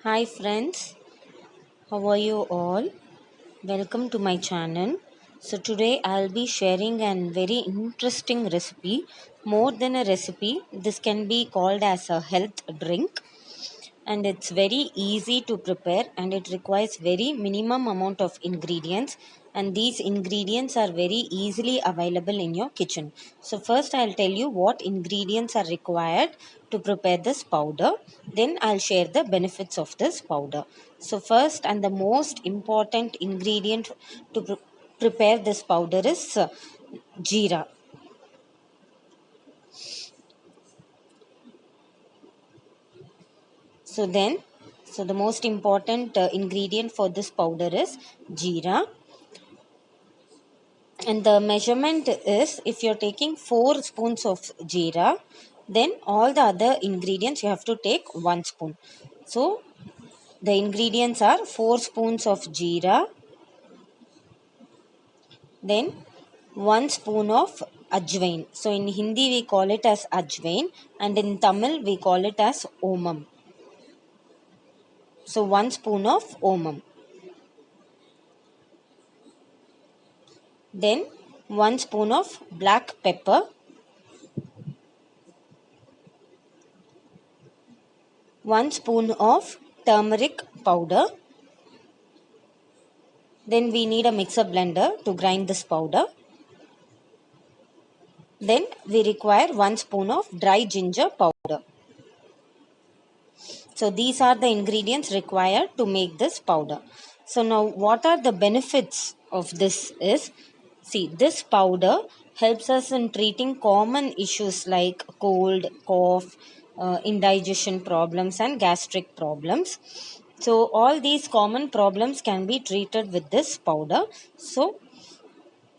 Hi friends, how are you all? Welcome to my channel. So today I'll be sharing a very interesting recipe. More than a recipe, this can be called as a health drink, and it's very easy to prepare, and it requires very minimum amount of ingredients, and these ingredients are very easily available in your kitchen. So first I'll tell you what ingredients are required to prepare this powder, then I'll share the benefits of this powder. So first and the most important ingredient to prepare this powder is jeera. So the most important ingredient for this powder is jeera, and the measurement is, if you're taking 4 spoons of jeera, then all the other ingredients you have to take 1 spoon. So the ingredients are 4 spoons of jeera, then 1 spoon of ajwain. So in Hindi we call it as ajwain, and in Tamil we call it as omam. So 1 spoon of omam, then 1 spoon of black pepper, 1 spoon of turmeric powder. Then we need a mixer blender to grind this powder. Then we require 1 spoon of dry ginger powder. So these are the ingredients required to make this powder. So now what are the benefits of this is, see, this powder helps us in treating common issues like cold, cough, indigestion problems and gastric problems. So all these common problems can be treated with this powder. So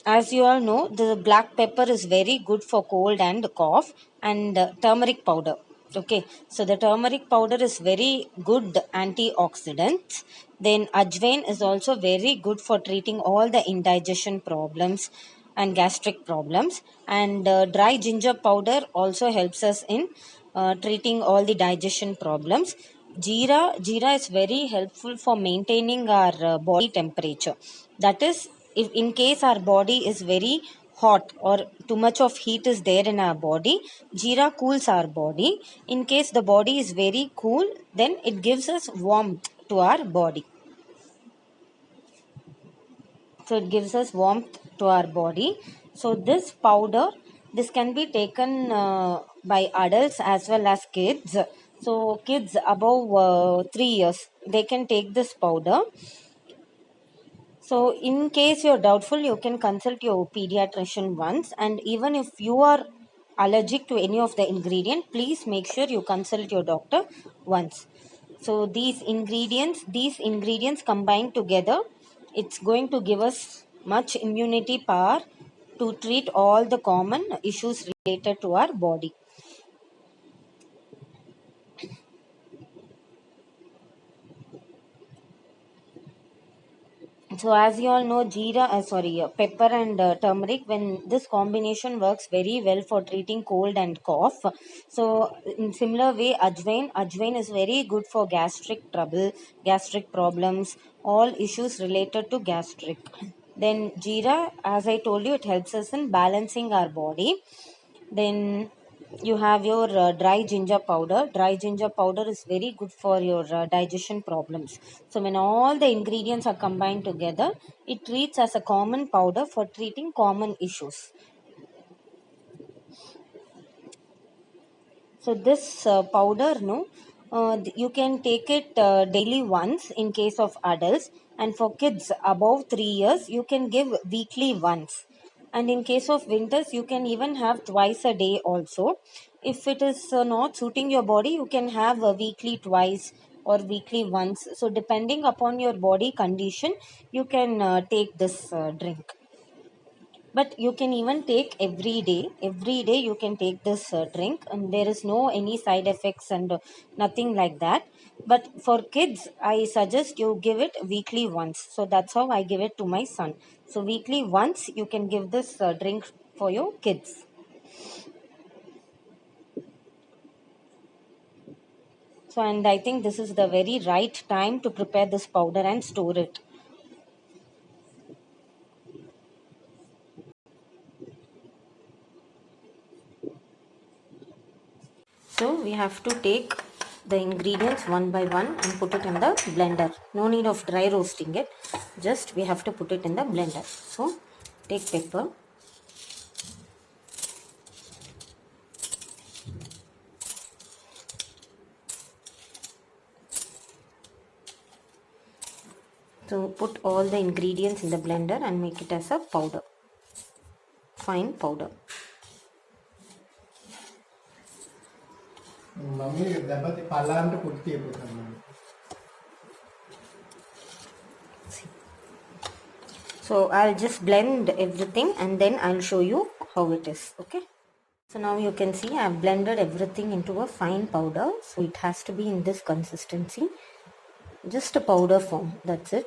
as you all know, the black pepper is very good for cold and cough, and turmeric powder. Okay, so the turmeric powder is very good antioxidant. Then ajwain is also very good for treating all the indigestion problems and gastric problems. And dry ginger powder also helps us in treating all the digestion problems. Jeera is very helpful for maintaining our body temperature. That is, if in case our body is very hot or too much of heat is there in our body, jeera cools our body. In case the body is very cool, then it gives us warmth to our body. So it gives us warmth to our body. So this powder, this can be taken by adults as well as kids. So kids above 3 years, they can take this powder. So in case you're doubtful, you can consult your pediatrician once, and even if you are allergic to any of the ingredient, please make sure you consult your doctor once. So these ingredients combined together, it's going to give us much immunity power to treat all the common issues related to our body. So as you all know, pepper and turmeric, when this combination works very well for treating cold and cough. So in similar way, ajwain is very good for gastric trouble, gastric problems, all issues related to gastric. Then jeera, as I told you, it helps us in balancing our body. Then you have your dry ginger powder. Dry ginger powder is very good for your digestion problems. So when all the ingredients are combined together, it treats as a common powder for treating common issues. So this powder, no, you can take it daily once in case of adults, and for kids above 3 years, you can give weekly once. And in case of winters, you can even have twice a day also. If it is not suiting your body, you can have a weekly twice or weekly once. So depending upon your body condition, you can take this drink. But you can even take every day you can take this drink, and there is no any side effects and nothing like that. But for kids, I suggest you give it weekly once. So that's how I give it to my son. So weekly once you can give this drink for your kids. So, and I think this is the very right time to prepare this powder and store it. So we have to take the ingredients one by one and put it in the blender. No need of dry roasting it. Just we have to put it in the blender. So take pepper. So put all the ingredients in the blender and make it as a powder. Fine powder. So I'll just blend everything and then I'll show you how it is. Okay. So now you can see I've blended everything into a fine powder. So it has to be in this consistency. Just a powder form. That's it.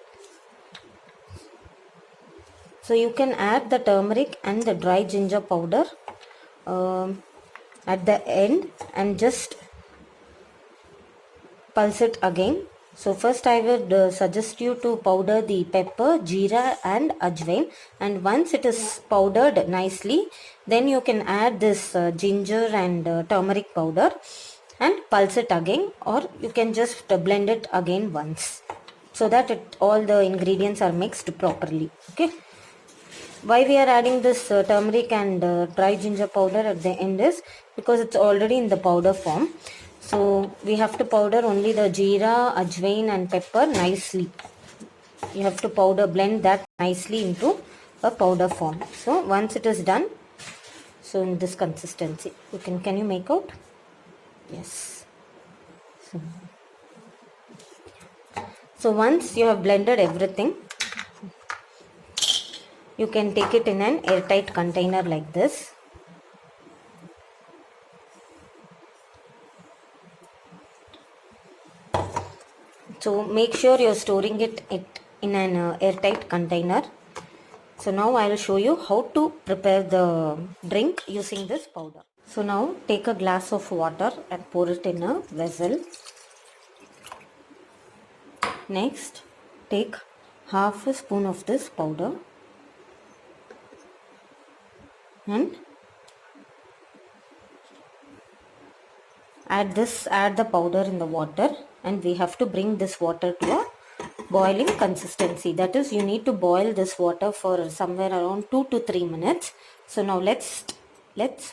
So you can add the turmeric and the dry ginger powder at the end and just pulse it again. So first I would suggest you to powder the pepper, jeera and ajwain, and once it is powdered nicely, then you can add this ginger and turmeric powder and pulse it again, or you can just blend it again once so that all the ingredients are mixed properly. Okay. Why we are adding this turmeric and dry ginger powder at the end is because it's already in the powder form. So we have to powder only the jeera, ajwain and pepper nicely. You have to blend that nicely into a powder form. So once it is done, so in this consistency, can you make out? Yes. So once you have blended everything, you can take it in an airtight container like this. So make sure you're storing it in an airtight container. So now I will show you how to prepare the drink using this powder. So now take a glass of water and pour it in a vessel. Next, take half a spoon of this powder and add the powder in the water, and we have to bring this water to a boiling consistency. That is, you need to boil this water for somewhere around 2 to 3 minutes. So now let's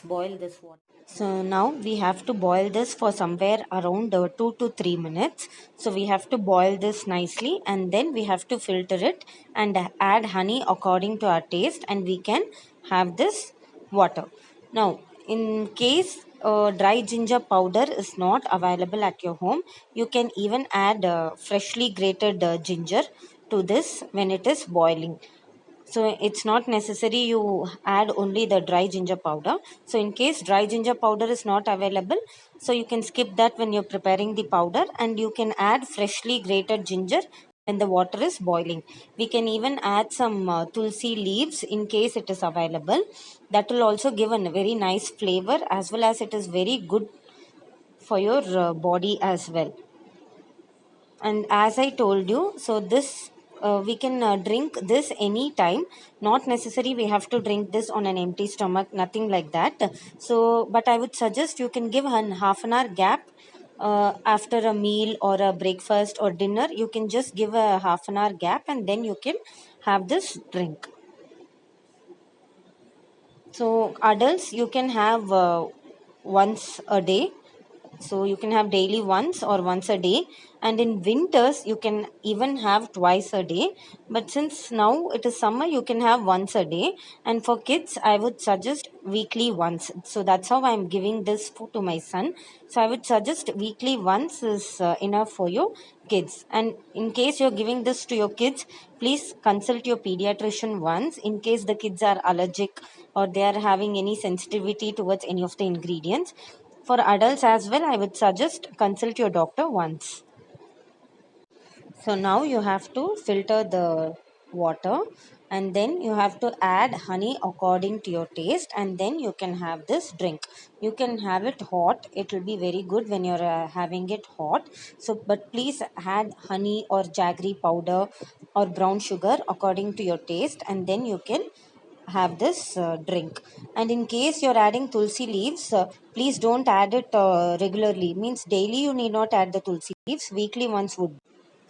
boil this water. So now we have to boil this for somewhere around 2 to 3 minutes. So we have to boil this nicely and then we have to filter it and add honey according to our taste, and we can have this water. Now in case dry ginger powder is not available at your home, you can even add freshly grated ginger to this when it is boiling. So it's not necessary you add only the dry ginger powder. So in case dry ginger powder is not available, so you can skip that when you're preparing the powder, and you can add freshly grated ginger when the water is boiling. We can even add some tulsi leaves in case it is available. That will also give a very nice flavor, as well as it is very good for your body as well. And as I told you, so this we can drink this anytime. Not necessary we have to drink this on an empty stomach, nothing like that. So but I would suggest you can give an half an hour gap after a meal or a breakfast or dinner. You can just give a half an hour gap and then you can have this drink. So adults, you can have once a day. So you can have daily once or once a day, and in winters you can even have twice a day. But since now it is summer, you can have once a day, and for kids I would suggest weekly once. So that's how I'm giving this to my son. So I would suggest weekly once is enough for your kids. And in case you're giving this to your kids, please consult your pediatrician once, in case the kids are allergic or they are having any sensitivity towards any of the ingredients. For adults as well, I would suggest consult your doctor once. So now you have to filter the water. and then you have to add honey according to your taste, and then you can have this drink. You can have it hot, it will be very good when you're having it hot. So but please add honey or jaggery powder or brown sugar according to your taste, and then you can have this drink. And in case you're adding tulsi leaves, please don't add it regularly, means daily you need not add the tulsi leaves, weekly once would.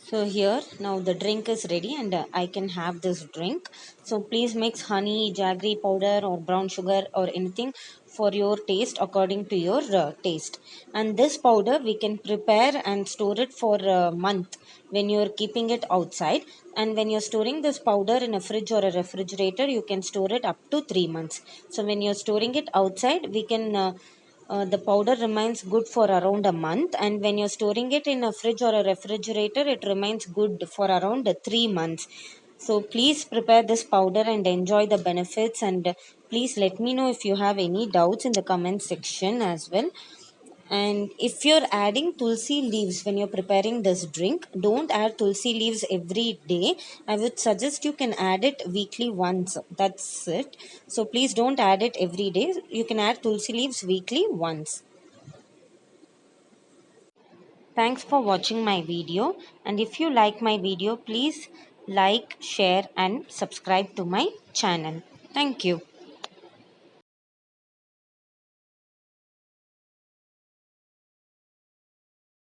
So here now the drink is ready, and I can have this drink. So please mix honey, jaggery powder or brown sugar or anything for your taste according to your taste. And this powder we can prepare and store it for a month when you're keeping it outside. And when you're storing this powder in a fridge or a refrigerator, you can store it up to 3 months. So when you're storing it outside, we can the powder remains good for around a month, and when you're storing it in a fridge or a refrigerator, it remains good for around 3 months. So please prepare this powder and enjoy the benefits, and please let me know if you have any doubts in the comment section as well. And if you're adding tulsi leaves when you're preparing this drink, don't add tulsi leaves every day. I would suggest you can add it weekly once. That's it. So please don't add it every day. You can add tulsi leaves weekly once. Thanks for watching my video. And if you like my video, please like, share, and subscribe to my channel. Thank you.